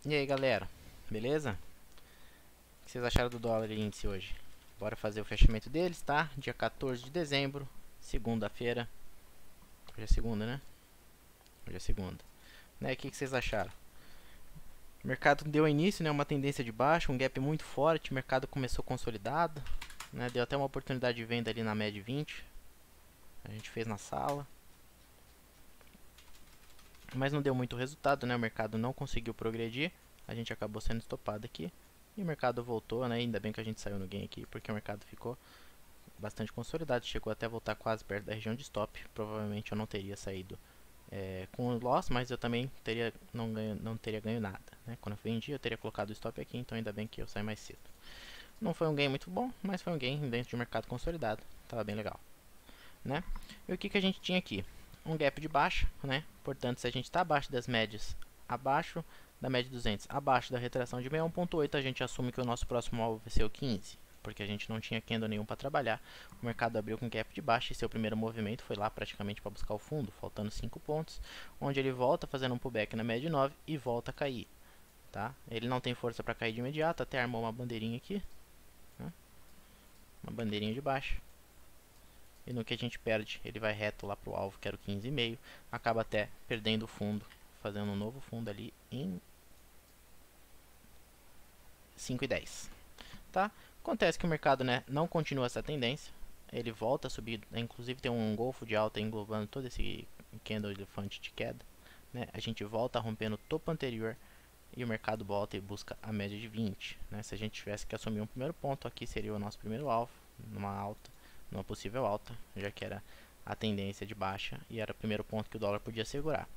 E aí galera, beleza? O que vocês acharam do dólar e índice hoje? Bora fazer o fechamento deles, tá? Dia 14 de dezembro, segunda-feira. Hoje é segunda, né? Hoje é segunda. Né? O que vocês acharam? O mercado deu início, né? Uma tendência de baixa, um gap muito forte. O mercado começou consolidado, né? Deu até uma oportunidade de venda ali na média 20. A gente fez na sala. Mas não deu muito resultado, né? O mercado não conseguiu progredir. A gente acabou sendo estopado aqui. E o mercado voltou, né? Ainda bem que a gente saiu no gain aqui, porque o mercado ficou bastante consolidado. Chegou até a voltar quase perto da região de stop. Provavelmente eu não teria saído com loss, mas eu também não teria ganho nada, né? Quando eu vendi, eu teria colocado o stop aqui, então ainda bem que eu saí mais cedo. Não foi um gain muito bom, mas foi um gain dentro de um mercado consolidado. Tava bem legal, né? E o que a gente tinha aqui? Um gap de baixa, né? Portanto, se a gente está abaixo das médias, abaixo da média 200, abaixo da retração de 61.8, a gente assume que o nosso próximo alvo vai ser o 15, porque a gente não tinha candle nenhum para trabalhar. O mercado abriu com gap de baixa e seu primeiro movimento foi lá praticamente para buscar o fundo, faltando 5 pontos, onde ele volta fazendo um pullback na média 9 e volta a cair, tá? Ele não tem força para cair de imediato, até armou uma bandeirinha aqui, né? Uma bandeirinha de baixa. E no que a gente perde, ele vai reto lá pro alvo, que era o 15,5. Acaba até perdendo o fundo, fazendo um novo fundo ali em 5,10. Tá? Acontece que o mercado, né, não continua essa tendência. Ele volta a subir, inclusive tem um golfo de alta englobando todo esse candle elefante de queda, né? A gente volta a romper no topo anterior e o mercado volta e busca a média de 20, né? Se a gente tivesse que assumir um primeiro ponto, aqui seria o nosso primeiro alvo, numa alta, numa possível alta, já que era a tendência de baixa e era o primeiro ponto que o dólar podia segurar.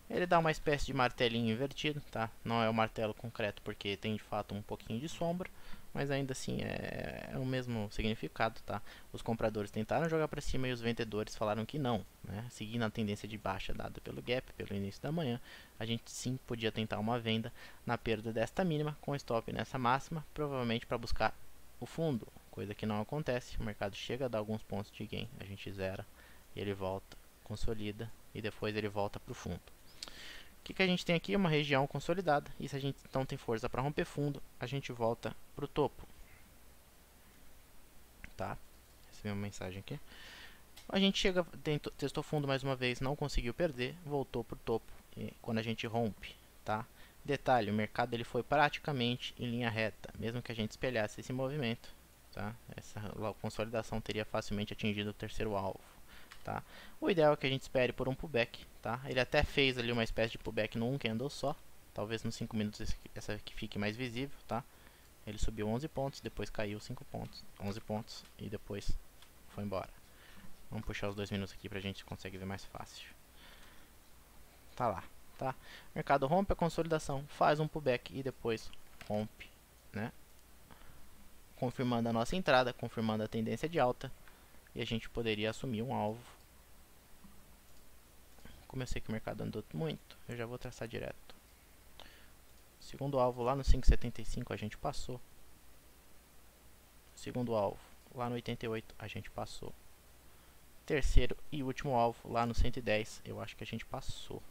Ele dá uma espécie de martelinho invertido, tá? Não é o martelo concreto porque tem de fato um pouquinho de sombra, mas ainda assim é o mesmo significado, tá? Os compradores tentaram jogar para cima e os vendedores falaram que não, né? Seguindo a tendência de baixa dada pelo gap, pelo início da manhã, a gente sim podia tentar uma venda na perda desta mínima com stop nessa máxima, provavelmente para buscar o fundo, coisa que não acontece. O mercado chega a dar alguns pontos de gain, a gente zera, e ele volta, consolida e depois ele volta para o fundo. O que a gente tem aqui? Uma região consolidada. E se a gente não tem força para romper fundo, a gente volta para o topo. Tá? Recebi uma mensagem aqui. A gente chega, testou fundo mais uma vez, não conseguiu perder, voltou para o topo quando a gente rompe. Tá? Detalhe, o mercado ele foi praticamente em linha reta, mesmo que a gente espelhasse esse movimento. Tá? Essa consolidação teria facilmente atingido o terceiro alvo. Tá? O ideal é que a gente espere por um pullback, tá? Ele até fez ali uma espécie de pullback no 1 candle só, talvez nos 5 minutos essa aqui fique mais visível, tá? Ele subiu 11 pontos, depois caiu 5 pontos, 11 pontos e depois foi embora. Vamos puxar os 2 minutos aqui pra gente conseguir ver mais fácil. Tá lá, tá? O mercado rompe a consolidação, faz um pullback e depois rompe, né? Confirmando a nossa entrada, confirmando a tendência de alta, e a gente poderia assumir um alvo. Como eu sei que o mercado andou muito, eu já vou traçar direto. Segundo alvo lá no 5,75 a gente passou. Segundo alvo lá no 88 a gente passou. Terceiro e último alvo lá no 110 eu acho que a gente passou.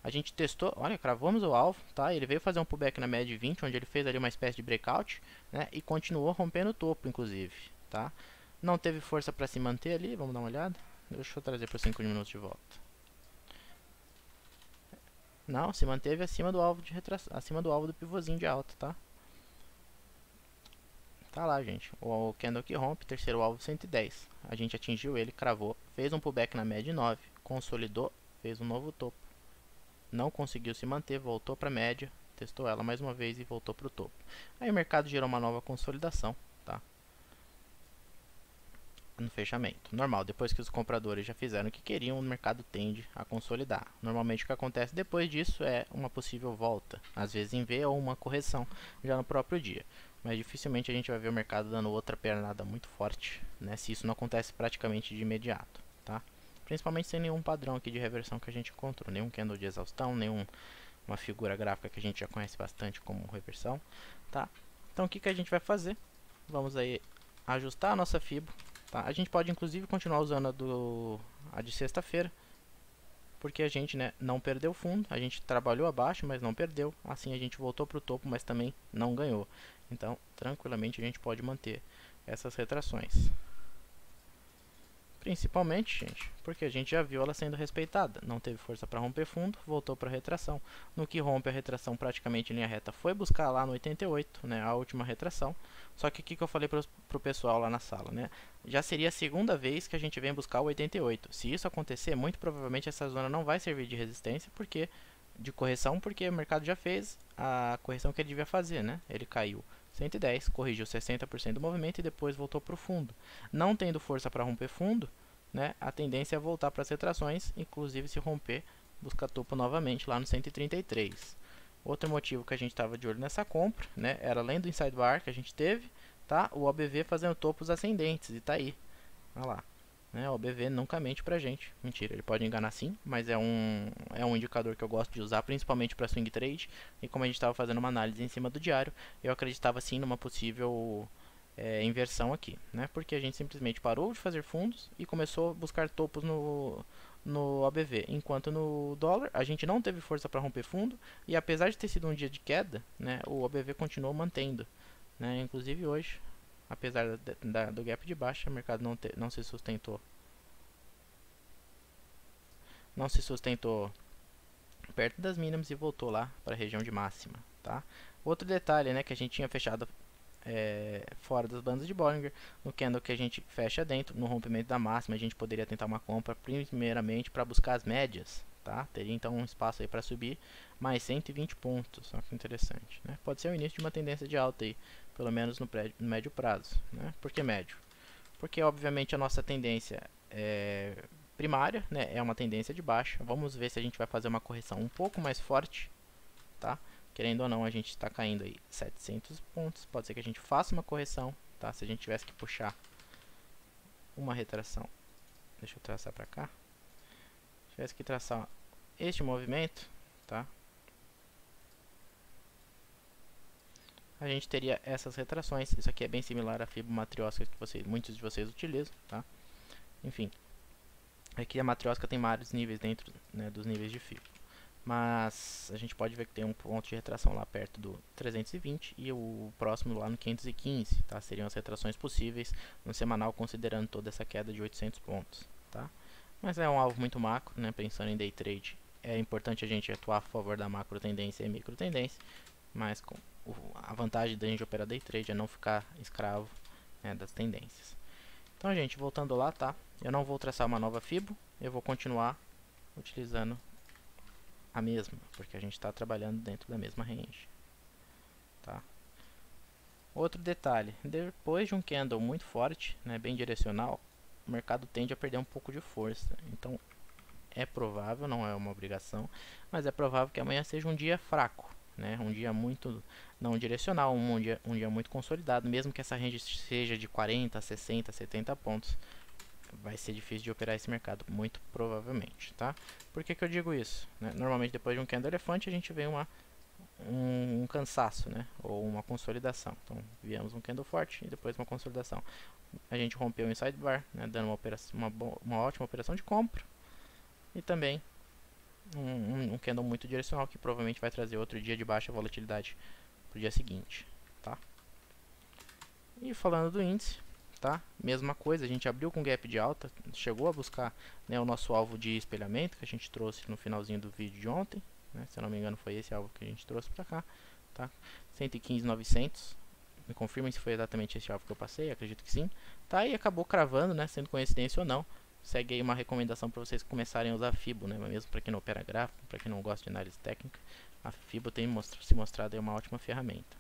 A gente testou, olha, cravamos o alvo, tá? Ele veio fazer um pullback na média de 20, onde ele fez ali uma espécie de breakout, né? E continuou rompendo o topo, inclusive, tá? Não teve força para se manter ali, vamos dar uma olhada. Deixa eu trazer por 5 minutos de volta. Não, se manteve acima do alvo de acima do alvo do pivôzinho de alta, tá? Tá lá, gente. O candle que rompe, terceiro alvo 110. A gente atingiu ele, cravou, fez um pullback na média 9, consolidou, fez um novo topo. Não conseguiu se manter, voltou para a média, testou ela mais uma vez e voltou para o topo. Aí o mercado gerou uma nova consolidação, tá? No fechamento. Normal, depois que os compradores já fizeram o que queriam, o mercado tende a consolidar. Normalmente o que acontece depois disso é uma possível volta, às vezes em V ou uma correção já no próprio dia. Mas dificilmente a gente vai ver o mercado dando outra pernada muito forte, né, se isso não acontece praticamente de imediato, tá? Principalmente sem nenhum padrão aqui de reversão que a gente encontrou, nenhum candle de exaustão, nenhuma figura gráfica que a gente já conhece bastante como reversão, tá? Então o que a gente vai fazer? Vamos aí ajustar a nossa Fibo. Tá? A gente pode inclusive continuar usando a de sexta-feira, porque a gente, né, não perdeu fundo, a gente trabalhou abaixo, mas não perdeu, assim a gente voltou para o topo, mas também não ganhou. Então, tranquilamente a gente pode manter essas retrações. Principalmente, gente, porque a gente já viu ela sendo respeitada. Não teve força para romper fundo, voltou para retração. No que rompe a retração praticamente em linha reta, foi buscar lá no 88, né, a última retração. Só que o que eu falei para o pessoal lá na sala, né? Já seria a segunda vez que a gente vem buscar o 88. Se isso acontecer, muito provavelmente essa zona não vai servir de resistência, porque de correção, porque o mercado já fez a correção que ele devia fazer, né? Ele caiu 110, corrigiu 60% do movimento e depois voltou para o fundo. Não tendo força para romper fundo, né, a tendência é voltar para as retrações, inclusive se romper, buscar topo novamente lá no 133. Outro motivo que a gente estava de olho nessa compra, né, era além do inside bar que a gente teve, tá, o OBV fazendo topos ascendentes, e tá aí, olha lá. O OBV nunca mente pra gente. Mentira, ele pode enganar sim, mas é um indicador que eu gosto de usar, principalmente para swing trade. E como a gente estava fazendo uma análise em cima do diário, eu acreditava sim numa possível inversão aqui, né? Porque a gente simplesmente parou de fazer fundos e começou a buscar topos no OBV, enquanto no dólar a gente não teve força para romper fundo e apesar de ter sido um dia de queda, né, o OBV continuou mantendo, né? Inclusive hoje, apesar do gap de baixa, o mercado não se sustentou. Não se sustentou perto das mínimas e voltou lá para a região de máxima, tá? Outro detalhe, né, que a gente tinha fechado fora das bandas de Bollinger, no candle que a gente fecha dentro, no rompimento da máxima, a gente poderia tentar uma compra primeiramente para buscar as médias, tá? Teria então um espaço aí para subir mais 120 pontos, olha que interessante, né? Pode ser o início de uma tendência de alta aí, pelo menos no médio prazo, né? Por que médio? Porque obviamente a nossa tendência primária, né, é uma tendência de baixa. Vamos ver se a gente vai fazer uma correção um pouco mais forte, tá? Querendo ou não, a gente está caindo aí 700 pontos. Pode ser que a gente faça uma correção, tá? Se a gente tivesse que puxar uma retração, deixa eu traçar para cá. Se tivesse que traçar este movimento, tá? A gente teria essas retrações. Isso aqui é bem similar à Fibonacci matriosca que muitos de vocês utilizam, tá? Enfim, aqui a matriosca tem vários níveis dentro, né, dos níveis de Fibo. Mas a gente pode ver que tem um ponto de retração lá perto do 320 e o próximo lá no 515, tá? Seriam as retrações possíveis no semanal, considerando toda essa queda de 800 pontos, tá? Mas é um alvo muito macro, né? Pensando em day trade, é importante a gente atuar a favor da macro tendência e micro tendência, mas a vantagem da gente operar day trade é não ficar escravo, né, das tendências. Então, gente, voltando lá, tá? Eu não vou traçar uma nova Fibo, eu vou continuar utilizando a mesma, porque a gente está trabalhando dentro da mesma range, tá? Outro detalhe, depois de um candle muito forte, né, bem direcional, o mercado tende a perder um pouco de força. Então é provável, não é uma obrigação, mas é provável que amanhã seja um dia fraco, né? Um dia muito não direcional, um dia muito consolidado, mesmo que essa range seja de 40, 60, 70 pontos. Vai ser difícil de operar esse mercado, muito provavelmente, tá? Por que eu digo isso? Né? Normalmente depois de um candle elefante a gente vê um cansaço, né? Ou uma consolidação. Então viemos um candle forte e depois uma consolidação. A gente rompeu o inside bar, né? Dando uma ótima operação de compra. E também um candle muito direcional que provavelmente vai trazer outro dia de baixa volatilidade para o dia seguinte, tá? E falando do índice, tá? Mesma coisa, a gente abriu com gap de alta, chegou a buscar, né, o nosso alvo de espelhamento que a gente trouxe no finalzinho do vídeo de ontem, né? Se eu não me engano foi esse alvo que a gente trouxe para cá, tá? 115.900. Me confirmem se foi exatamente esse alvo que eu passei, acredito que sim, tá? E acabou cravando, né, sendo coincidência ou não. Segue aí uma recomendação para vocês começarem a usar a Fibo, né? Mesmo para quem não opera gráfico, para quem não gosta de análise técnica, a Fibo tem se mostrado aí uma ótima ferramenta.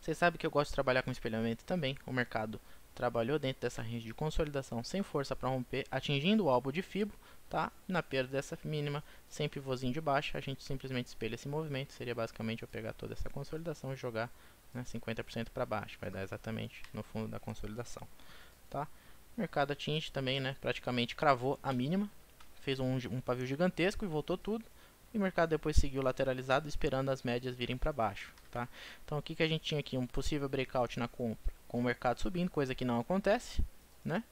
Vocês sabem que eu gosto de trabalhar com espelhamento também. O mercado trabalhou dentro dessa range de consolidação sem força para romper, atingindo o alvo de Fibo, tá? Na perda dessa mínima, sem pivôzinho de baixa, a gente simplesmente espelha esse movimento. Seria basicamente eu pegar toda essa consolidação e jogar, né, 50% para baixo. Vai dar exatamente no fundo da consolidação, tá? O mercado atinge também, né? Praticamente cravou a mínima, fez um pavio gigantesco e voltou tudo. E o mercado depois seguiu lateralizado, esperando as médias virem para baixo, tá? Então, o que a gente tinha aqui? Um possível breakout na compra, com o mercado subindo, coisa que não acontece, né?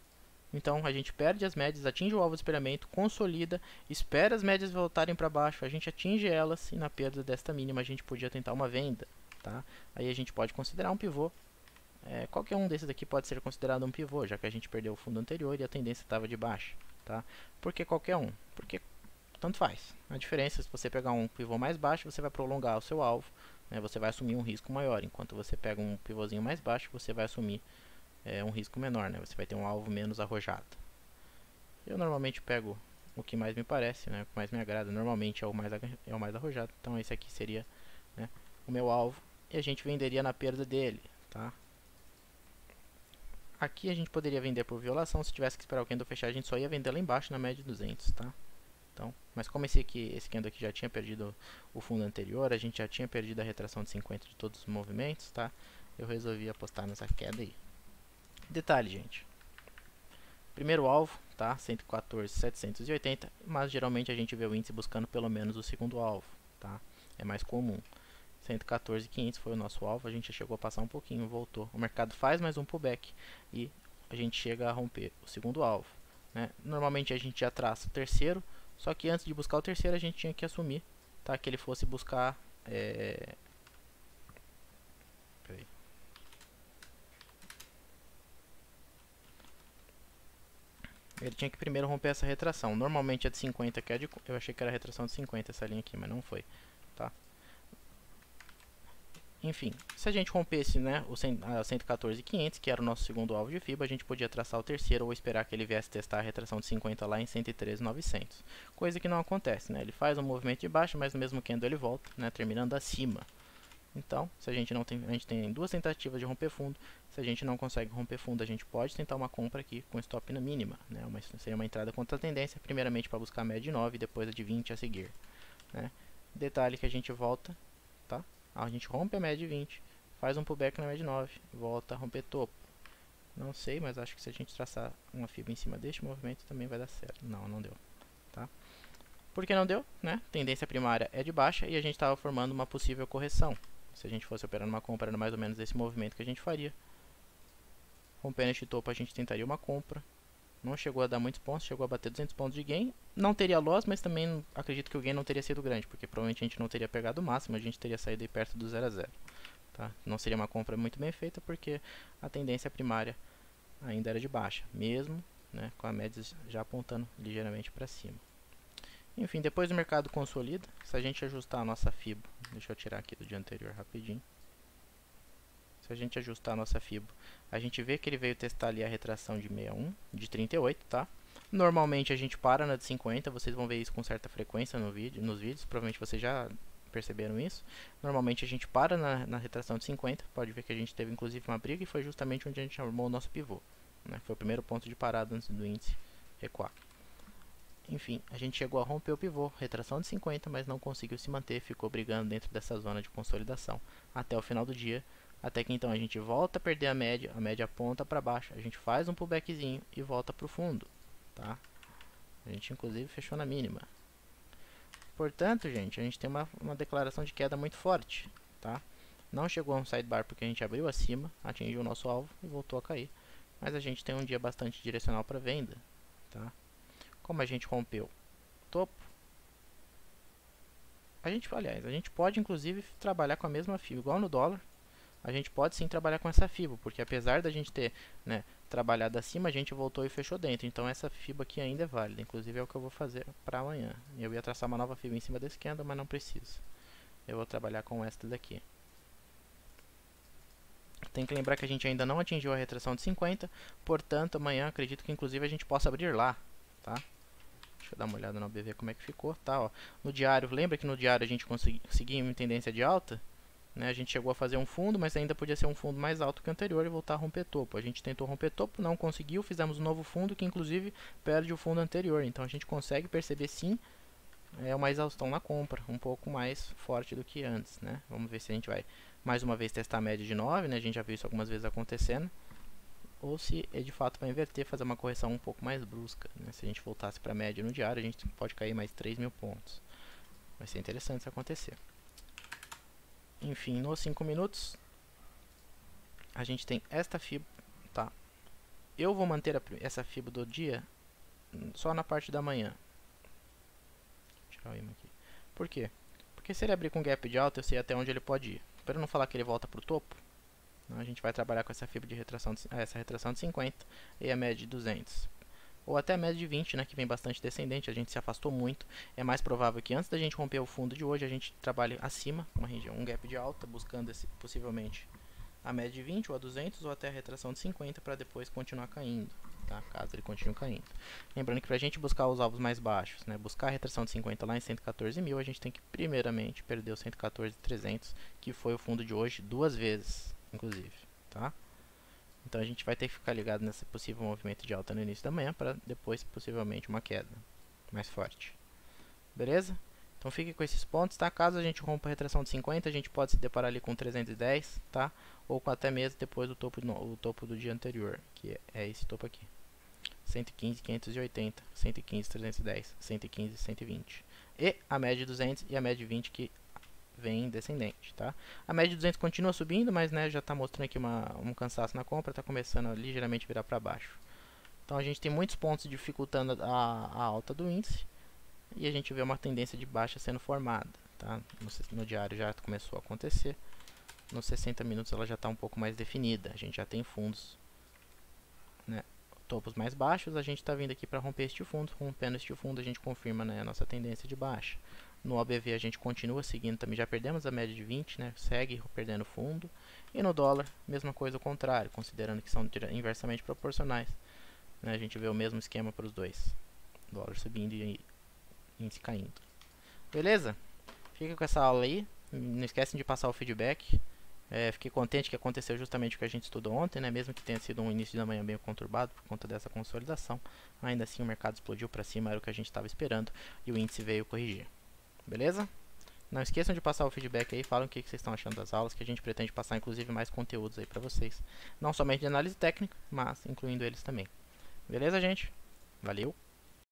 Então a gente perde as médias, atinge o alvo de espelhamento, consolida, espera as médias voltarem para baixo, a gente atinge elas e na perda desta mínima a gente podia tentar uma venda, tá? Aí a gente pode considerar um pivô. Qualquer um desses aqui pode ser considerado um pivô, já que a gente perdeu o fundo anterior e a tendência estava de baixa, tá? Por que qualquer um? Porque tanto faz. A diferença é se você pegar um pivô mais baixo, você vai prolongar o seu alvo, né? Você vai assumir um risco maior, enquanto você pega um pivôzinho mais baixo, você vai assumir um risco menor, né? Você vai ter um alvo menos arrojado. Eu normalmente pego o que mais me parece, né? O que mais me agrada, normalmente é o mais arrojado. Então esse aqui seria, né, o meu alvo e a gente venderia na perda dele, tá? Aqui a gente poderia vender por violação, se tivesse que esperar o candle fechar, a gente só ia vender lá embaixo na média de 200, tá? Então, mas como esse candle aqui já tinha perdido o fundo anterior, a gente já tinha perdido a retração de 50 de todos os movimentos, tá? Eu resolvi apostar nessa queda aí. Detalhe, gente. Primeiro alvo, tá? 114.780, mas geralmente a gente vê o índice buscando pelo menos o segundo alvo, tá? É mais comum. 114.500 foi o nosso alvo, a gente já chegou a passar um pouquinho, voltou. O mercado faz mais um pullback e a gente chega a romper o segundo alvo, né? Normalmente a gente já traça o terceiro, só que antes de buscar o terceiro a gente tinha que assumir, tá? Que ele fosse buscar... Ele tinha que primeiro romper essa retração. Normalmente a de 50, que é de... Eu achei que era a retração de 50 essa linha aqui, mas não foi, tá? Enfim, se a gente rompesse, né, a 114.500, que era o nosso segundo alvo de FIBA, a gente podia traçar o terceiro ou esperar que ele viesse testar a retração de 50 lá em 113.900. Coisa que não acontece, né? Ele faz um movimento de baixa, mas no mesmo candle ele volta, né, terminando acima. Então, se a gente não tem, a gente tem duas tentativas de romper fundo. Se a gente não consegue romper fundo, a gente pode tentar uma compra aqui com stop na mínima, né? Seria uma entrada contra a tendência, primeiramente para buscar a média de 9 e depois a de 20 a seguir, né? Detalhe que a gente volta, tá? A gente rompe a média de 20, faz um pullback na média de 9, volta a romper topo. Não sei, mas acho que se a gente traçar uma fibra em cima deste movimento também vai dar certo. Não, não deu, tá? Por que não deu, né? Tendência primária é de baixa e a gente estava formando uma possível correção. Se a gente fosse operar numa compra, era mais ou menos esse movimento que a gente faria. Rompendo este topo, a gente tentaria uma compra. Não chegou a dar muitos pontos, chegou a bater 200 pontos de gain. Não teria loss, mas também acredito que o gain não teria sido grande, porque provavelmente a gente não teria pegado o máximo, a gente teria saído aí perto do 0 a 0. Tá? Não seria uma compra muito bem feita, porque a tendência primária ainda era de baixa, mesmo, né, com a média já apontando ligeiramente para cima. Enfim, depois o mercado consolida. Se a gente ajustar a nossa FIBO, deixa eu tirar aqui do dia anterior rapidinho. Se a gente ajustar a nossa FIBO, a gente vê que ele veio testar ali a retração de 61, de 38, tá? Normalmente a gente para na de 50, vocês vão ver isso com certa frequência nos vídeos, provavelmente vocês já perceberam isso. Normalmente a gente para na retração de 50, pode ver que a gente teve inclusive uma briga e foi justamente onde a gente armou o nosso pivô, né? Foi o primeiro ponto de parada antes do índice recuar. Enfim, a gente chegou a romper o pivô, retração de 50, mas não conseguiu se manter, ficou brigando dentro dessa zona de consolidação até o final do dia, até que então a gente volta a perder a média aponta para baixo, a gente faz um pullbackzinho e volta para o fundo, tá? A gente inclusive fechou na mínima. Portanto, gente, a gente tem uma declaração de queda muito forte, tá? Não chegou a um sidebar porque a gente abriu acima, atingiu o nosso alvo e voltou a cair, mas a gente tem um dia bastante direcional para venda, tá? Como a gente rompeu topo, a gente pode inclusive trabalhar com a mesma FIBO, igual no dólar. A gente pode sim trabalhar com essa FIBO, porque apesar da gente ter, né, trabalhado acima, a gente voltou e fechou dentro. Então essa FIBO aqui ainda é válida, inclusive é o que eu vou fazer para amanhã. Eu ia traçar uma nova FIBO em cima desse candle, mas não preciso. Eu vou trabalhar com esta daqui. Tem que lembrar que a gente ainda não atingiu a retração de 50, portanto amanhã acredito que inclusive a gente possa abrir lá, tá? Deixa eu dar uma olhada no BV como é que ficou, tá, ó. No diário, lembra que no diário a gente conseguiu em tendência de alta? Né, a gente chegou a fazer um fundo, mas ainda podia ser um fundo mais alto que o anterior e voltar a romper topo. A gente tentou romper topo, não conseguiu, fizemos um novo fundo que inclusive perde o fundo anterior. Então a gente consegue perceber sim uma exaustão na compra, um pouco mais forte do que antes, né? Vamos ver se a gente vai mais uma vez testar a média de 9, né? A gente já viu isso algumas vezes acontecendo. Ou se de fato vai inverter, fazer uma correção um pouco mais brusca, né? Se a gente voltasse para a média no diário, a gente pode cair mais 3.000 pontos. Vai ser interessante isso acontecer. Enfim, nos 5 minutos, a gente tem esta FIBO, tá? Eu vou manter essa fibra do dia só na parte da manhã. Vou tirar o imã aqui. Por quê? Porque se ele abrir com gap de alta, eu sei até onde ele pode ir. Para não falar que ele volta para o topo, a gente vai trabalhar com essa fibra de retração essa retração de 50 e a média de 200. Ou até a média de 20, né, que vem bastante descendente, a gente se afastou muito. É mais provável que antes da gente romper o fundo de hoje, a gente trabalhe acima, uma região, um gap de alta, buscando possivelmente a média de 20 ou a 200 ou até a retração de 50 para depois continuar caindo, tá? Caso ele continue caindo. Lembrando que para a gente buscar os alvos mais baixos, né, buscar a retração de 50 lá em 114.000, a gente tem que primeiramente perder o 114.300, que foi o fundo de hoje 2 vezes, inclusive, tá? Então a gente vai ter que ficar ligado nesse possível movimento de alta no início da manhã para depois possivelmente uma queda mais forte. Beleza? Então fique com esses pontos, tá? Caso a gente rompa a retração de 50, a gente pode se deparar ali com 310, tá? Ou com até mesmo depois do topo do dia anterior, que é esse topo aqui. 115.580, 115.310, 115.120. E a média de 200 e a média de 20 que vem descendente, tá? A média de 200 continua subindo, mas né, já está mostrando aqui um cansaço na compra, está começando a ligeiramente virar para baixo. Então a gente tem muitos pontos dificultando a alta do índice e a gente vê uma tendência de baixa sendo formada, tá? No diário já começou a acontecer, nos 60 minutos ela já está um pouco mais definida, a gente já tem fundos, né, topos mais baixos, a gente está vindo aqui para romper este fundo, rompendo este fundo a gente confirma, né, a nossa tendência de baixa. No OBV a gente continua seguindo, também já perdemos a média de 20, né, segue perdendo fundo. E no dólar, mesma coisa ao contrário, considerando que são inversamente proporcionais, né, a gente vê o mesmo esquema para os dois. Dólar subindo e índice caindo. Beleza? Fica com essa aula aí, não esquecem de passar o feedback. Fiquei contente que aconteceu justamente o que a gente estudou ontem, né? Mesmo que tenha sido um início da manhã bem conturbado por conta dessa consolidação, ainda assim o mercado explodiu para cima, era o que a gente estava esperando e o índice veio corrigir. Beleza? Não esqueçam de passar o feedback aí, falam o que vocês estão achando das aulas, que a gente pretende passar inclusive mais conteúdos aí para vocês, não somente de análise técnica, mas incluindo eles também. Beleza, gente? Valeu!